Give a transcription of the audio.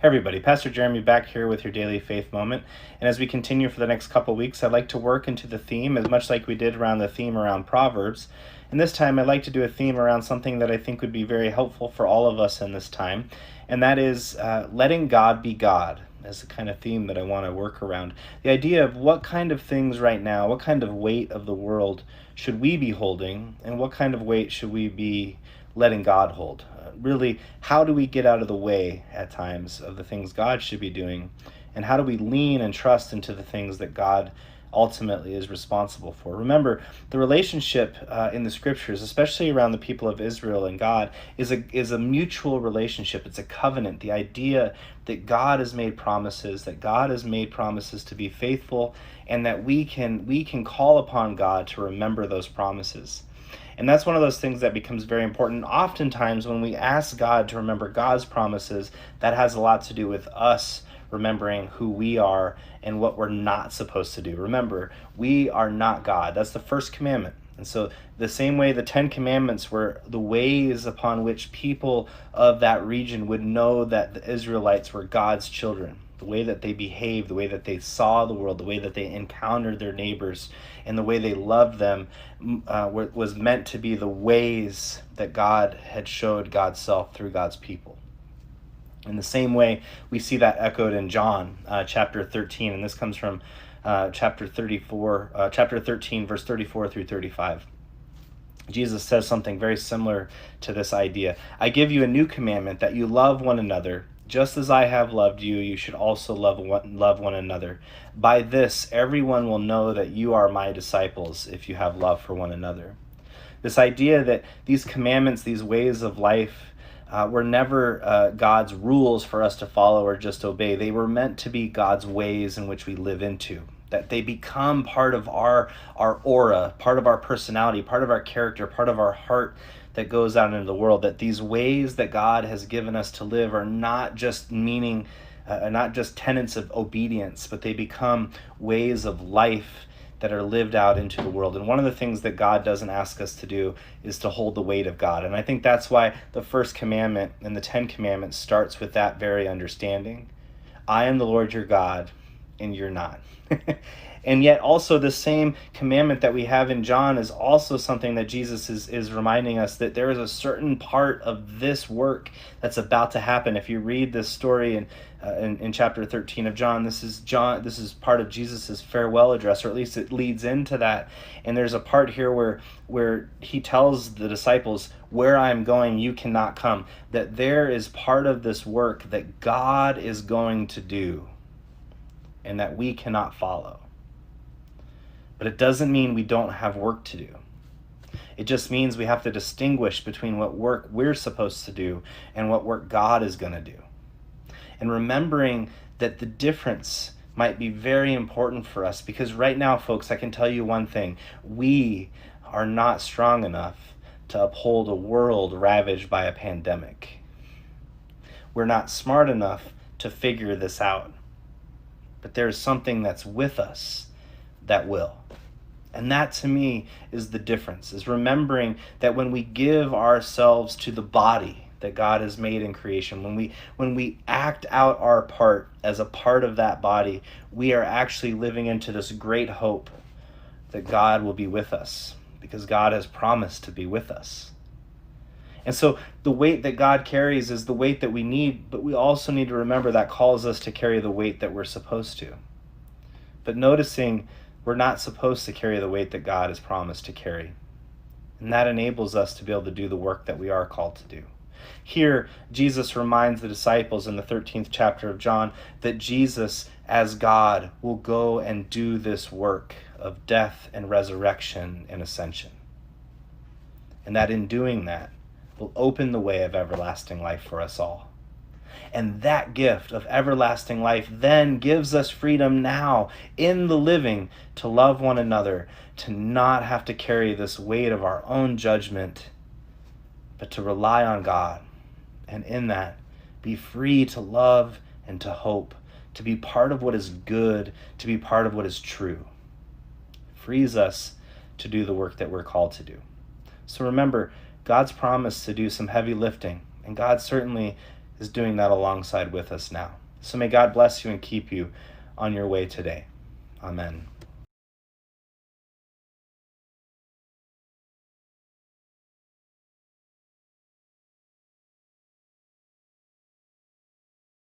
Hey everybody, Pastor Jeremy back here with your Daily Faith Moment. And as we continue for the next couple weeks, I'd like to work into the theme as much like we did around the theme around Proverbs. And this time I'd like to do a theme around something that I think would be very helpful for all of us in this time. And that is letting God be God as the kind of theme that I want to work around. The idea of what kind of things right now, what kind of weight of the world should we be holding, and what kind of weight should we be letting God hold? Really, how do we get out of the way at times of the things God should be doing? And how do we lean and trust into the things that God ultimately is responsible for? Remember, the relationship in the scriptures, especially around the people of Israel and God, is a mutual relationship. It's a covenant. The idea that God has made promises, to be faithful, and that we can call upon God to remember those promises. And that's one of those things that becomes very important. Oftentimes, when we ask God to remember God's promises, that has a lot to do with us remembering who we are and what we're not supposed to do. Remember, we are not God. That's the first commandment. And so the same way the 10 Commandments were the ways upon which people of that region would know that the Israelites were God's children, the way that they behaved, the way that they saw the world, the way that they encountered their neighbors, and the way they loved them was meant to be the ways that God had showed God's self through God's people. In the same way, we see that echoed in John chapter 13, and this comes from chapter 13, verse 34 through 35. Jesus says something very similar to this idea. I give you a new commandment, that you love one another. Just as I have loved you, you should also love one another. By this, everyone will know that you are my disciples, if you have love for one another. This idea that these commandments, these ways of life, were never God's rules for us to follow or just obey. They were meant to be God's ways in which we live into. That they become part of our aura, part of our personality, part of our character, part of our heart that goes out into the world. That these ways that God has given us to live are not just not just tenets of obedience, but they become ways of life that are lived out into the world. And one of the things that God doesn't ask us to do is to hold the weight of God. And I think that's why the first commandment and the 10 Commandments starts with that very understanding. I am the Lord your God, and you're not. And yet also the same commandment that we have in John is also something that Jesus is reminding us, that there is a certain part of this work that's about to happen. If you read this story in chapter 13 of John, this is part of Jesus's farewell address, or at least it leads into that. And there's a part here where he tells the disciples, where I'm going, you cannot come. That there is part of this work that God is going to do and that we cannot follow. But it doesn't mean we don't have work to do. It just means we have to distinguish between what work we're supposed to do and what work God is going to do. And remembering that the difference might be very important for us, because right now, folks, I can tell you one thing. We are not strong enough to uphold a world ravaged by a pandemic. We're not smart enough to figure this out. But there's something that's with us that will. And that, to me, is the difference, is remembering that when we give ourselves to the body that God has made in creation, when we act out our part as a part of that body, we are actually living into this great hope that God will be with us, because God has promised to be with us. And so the weight that God carries is the weight that we need, but we also need to remember that calls us to carry the weight that we're supposed to. But noticing we're not supposed to carry the weight that God has promised to carry. And that enables us to be able to do the work that we are called to do. Here, Jesus reminds the disciples in the 13th chapter of John that Jesus, as God, will go and do this work of death and resurrection and ascension. And that in doing that, will open the way of everlasting life for us all. And that gift of everlasting life then gives us freedom now in the living to love one another, to not have to carry this weight of our own judgment, but to rely on God. And in that, be free to love and to hope, to be part of what is good, to be part of what is true. Frees us to do the work that we're called to do. So remember, God's promised to do some heavy lifting, and God certainly is doing that alongside with us now. So may God bless you and keep you on your way today. Amen.